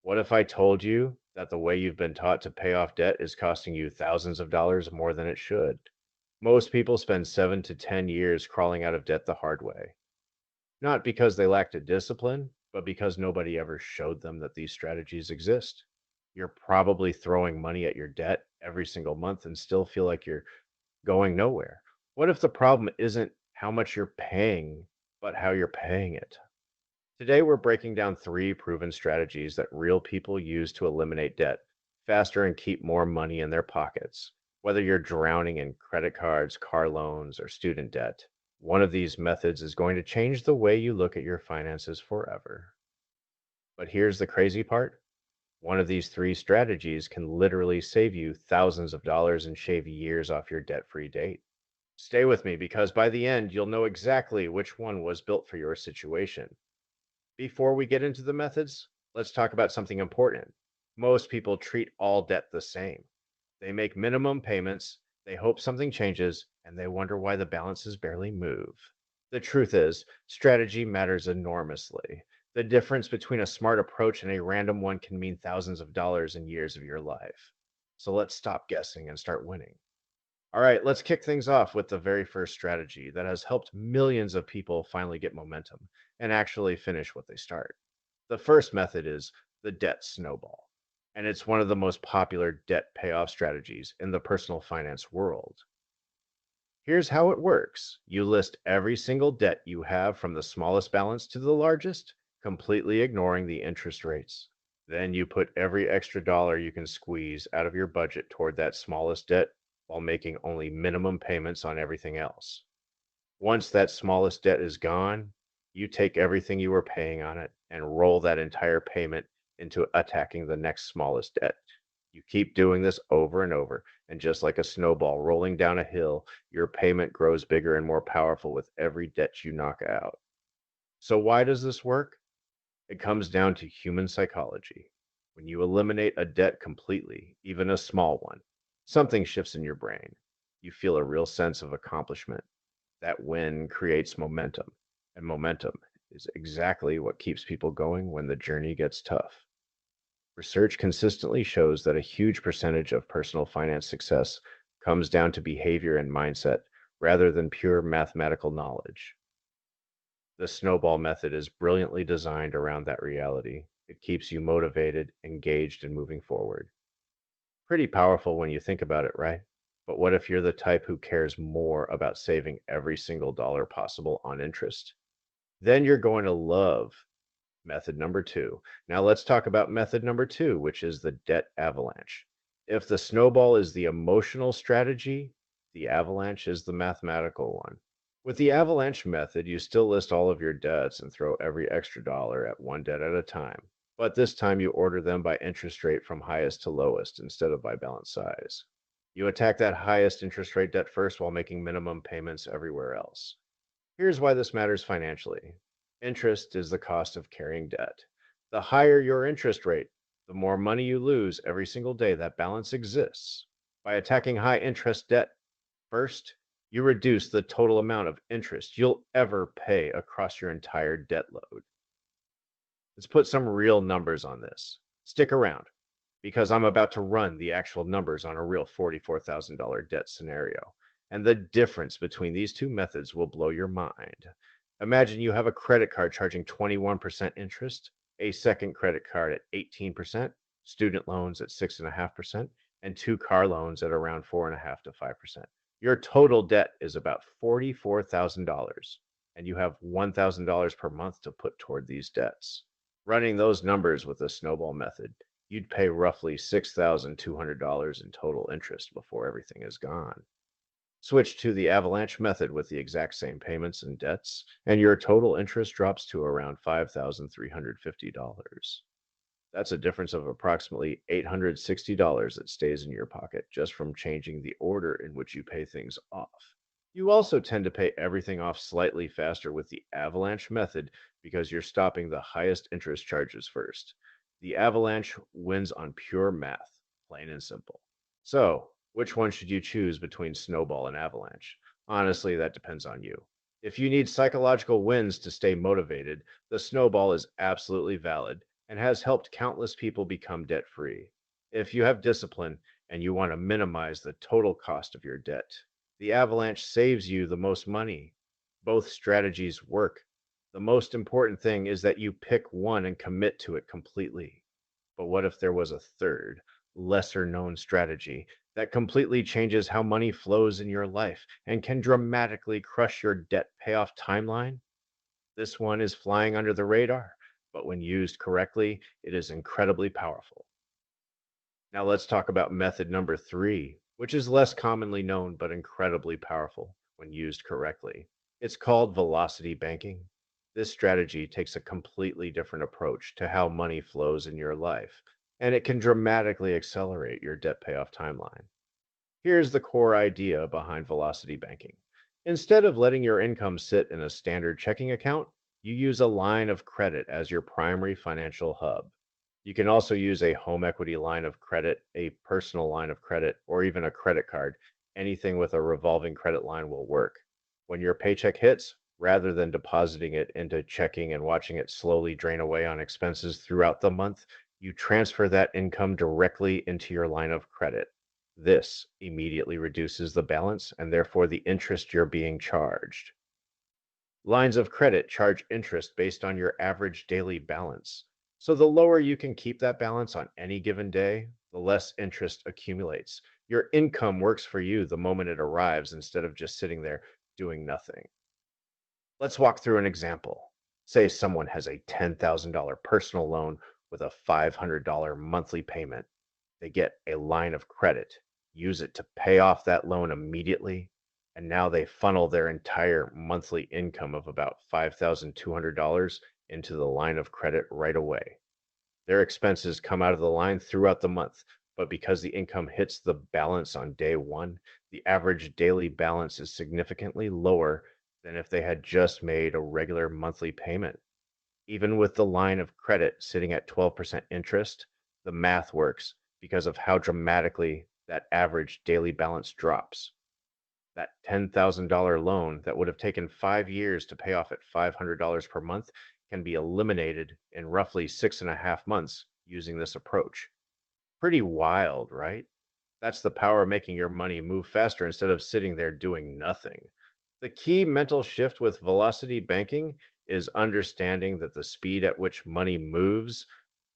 What if I told you that the way you've been taught to pay off debt is costing you thousands of dollars more than it should? Most people spend 7 to 10 years crawling out of debt the hard way, not because they lacked a discipline, but because nobody ever showed them that these strategies exist. You're probably throwing money at your debt every single month and still feel like you're going nowhere. What if the problem isn't how much you're paying, but how you're paying it? Today, we're breaking down three proven strategies that real people use to eliminate debt faster and keep more money in their pockets. Whether you're drowning in credit cards, car loans, or student debt, one of these methods is going to change the way you look at your finances forever. But here's the crazy part: one of these three strategies can literally save you thousands of dollars and shave years off your debt free date. Stay with me because by the end, you'll know exactly which one was built for your situation. Before we get into the methods, let's talk about something important. Most people treat all debt the same. They make minimum payments, they hope something changes, and they wonder why the balances barely move. The truth is, strategy matters enormously. The difference between a smart approach and a random one can mean thousands of dollars and years of your life. So let's stop guessing and start winning. All right, let's kick things off with the very first strategy that has helped millions of people finally get momentum and actually finish what they start. The first method is the debt snowball, and it's one of the most popular debt payoff strategies in the personal finance world. Here's how it works: you list every single debt you have from the smallest balance to the largest, completely ignoring the interest rates. Then you put every extra dollar you can squeeze out of your budget toward that smallest debt while making only minimum payments on everything else. Once that smallest debt is gone, you take everything you were paying on it and roll that entire payment into attacking the next smallest debt. You keep doing this over and over, and just like a snowball rolling down a hill, your payment grows bigger and more powerful with every debt you knock out. So, why does this work? It comes down to human psychology. When you eliminate a debt completely, even a small one, something shifts in your brain. You feel a real sense of accomplishment. That win creates momentum, and momentum is exactly what keeps people going when the journey gets tough. Research consistently shows that a huge percentage of personal finance success comes down to behavior and mindset rather than pure mathematical knowledge. The snowball method is brilliantly designed around that reality. It keeps you motivated, engaged, and moving forward. Pretty powerful when you think about it, right? But what if you're the type who cares more about saving every single dollar possible on interest? Then you're going to love method number two. Now let's talk about method number two, which is the debt avalanche. If the snowball is the emotional strategy, the avalanche is the mathematical one. With the avalanche method, you still list all of your debts and throw every extra dollar at one debt at a time. But this time you order them by interest rate from highest to lowest instead of by balance size. You attack that highest interest rate debt first while making minimum payments everywhere else. Here's why this matters financially. Interest is the cost of carrying debt. The higher your interest rate, the more money you lose every single day that balance exists. By attacking high interest debt first, you reduce the total amount of interest you'll ever pay across your entire debt load. Let's put some real numbers on this. Stick around because I'm about to run the actual numbers on a real $44,000 debt scenario. And the difference between these two methods will blow your mind. Imagine you have a credit card charging 21% interest, a second credit card at 18%, student loans at 6.5%, and two car loans at around 4.5 to 5%. Your total debt is about $44,000, and you have $1,000 per month to put toward these debts. Running those numbers with the snowball method, you'd pay roughly $6,200 in total interest before everything is gone. Switch to the avalanche method with the exact same payments and debts, and your total interest drops to around $5,350. That's a difference of approximately $860 that stays in your pocket just from changing the order in which you pay things off. You also tend to pay everything off slightly faster with the avalanche method because you're stopping the highest interest charges first. The avalanche wins on pure math, plain and simple. So, which one should you choose between snowball and avalanche? Honestly, that depends on you. If you need psychological wins to stay motivated, the snowball is absolutely valid and has helped countless people become debt free. If you have discipline and you want to minimize the total cost of your debt, the Avalanche saves you the most money. Both strategies work. The most important thing is that you pick one and commit to it completely. But what if there was a third, lesser known strategy that completely changes how money flows in your life and can dramatically crush your debt payoff timeline? This one is flying under the radar, but when used correctly, it is incredibly powerful. Now let's talk about method number three, which is less commonly known but incredibly powerful when used correctly. It's called velocity banking. This strategy takes a completely different approach to how money flows in your life, and it can dramatically accelerate your debt payoff timeline. Here's the core idea behind velocity banking. Instead of letting your income sit in a standard checking account, you use a line of credit as your primary financial hub. You can also use a home equity line of credit, a personal line of credit, or even a credit card. Anything with a revolving credit line will work. When your paycheck hits, rather than depositing it into checking and watching it slowly drain away on expenses throughout the month, you transfer that income directly into your line of credit. This immediately reduces the balance and therefore the interest you're being charged. Lines of credit charge interest based on your average daily balance. So the lower you can keep that balance on any given day, the less interest accumulates. Your income works for you the moment it arrives instead of just sitting there doing nothing. Let's walk through an example. Say someone has a $10,000 personal loan with a $500 monthly payment. They get a line of credit, use it to pay off that loan immediately, and now they funnel their entire monthly income of about $5,200 into the line of credit right away. Their expenses come out of the line throughout the month, but because the income hits the balance on day one, the average daily balance is significantly lower than if they had just made a regular monthly payment. Even with the line of credit sitting at 12% interest, the math works because of how dramatically that average daily balance drops. That $10,000 loan that would have taken 5 years to pay off at $500 per month can be eliminated in roughly 6.5 months using this approach. Pretty wild, right? That's the power of making your money move faster instead of sitting there doing nothing. The key mental shift with velocity banking is understanding that the speed at which money moves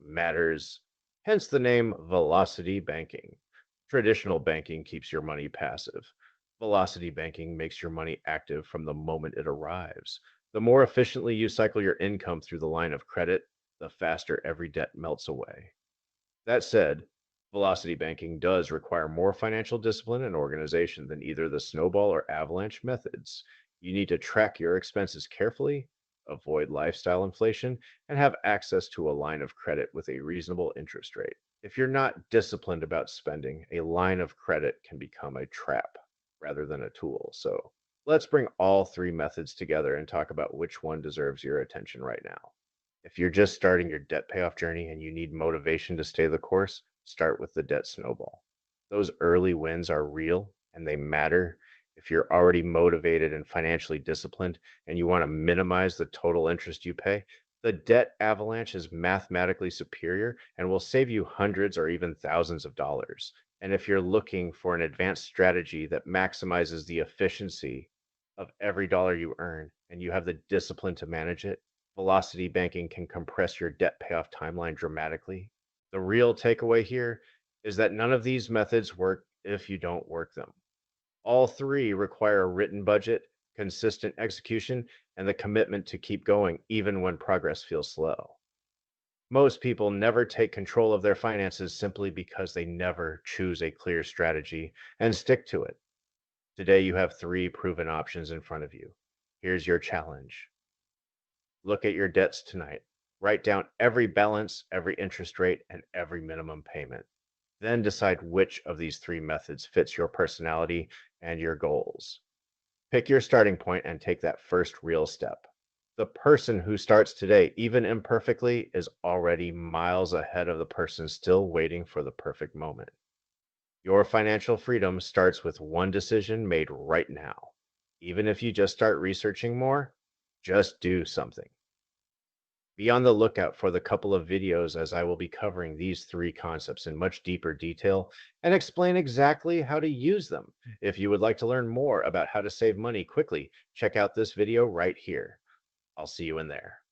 matters, hence the name velocity banking. Traditional banking keeps your money passive. Velocity banking makes your money active from the moment it arrives. The more efficiently you cycle your income through the line of credit, the faster every debt melts away. That said, velocity banking does require more financial discipline and organization than either the Snowball or Avalanche methods. You need to track your expenses carefully, avoid lifestyle inflation, and have access to a line of credit with a reasonable interest rate. If you're not disciplined about spending, a line of credit can become a trap rather than a tool. So let's bring all three methods together and talk about which one deserves your attention right now. If you're just starting your debt payoff journey and you need motivation to stay the course, start with the debt snowball. Those early wins are real and they matter. If you're already motivated and financially disciplined and you want to minimize the total interest you pay, the debt avalanche is mathematically superior and will save you hundreds or even thousands of dollars. And if you're looking for an advanced strategy that maximizes the efficiency of every dollar you earn and you have the discipline to manage it, velocity banking can compress your debt payoff timeline dramatically. The real takeaway here is that none of these methods work if you don't work them. All three require a written budget, consistent execution, and the commitment to keep going even when progress feels slow. Most people never take control of their finances simply because they never choose a clear strategy and stick to it. Today, you have three proven options in front of you. Here's your challenge. Look at your debts tonight. Write down every balance, every interest rate, and every minimum payment. Then decide which of these three methods fits your personality and your goals. Pick your starting point and take that first real step. The person who starts today, even imperfectly, is already miles ahead of the person still waiting for the perfect moment. Your financial freedom starts with one decision made right now. Even if you just start researching more, just do something. Be on the lookout for the couple of videos as I will be covering these three concepts in much deeper detail and explain exactly how to use them. If you would like to learn more about how to save money quickly, check out this video right here. I'll see you in there.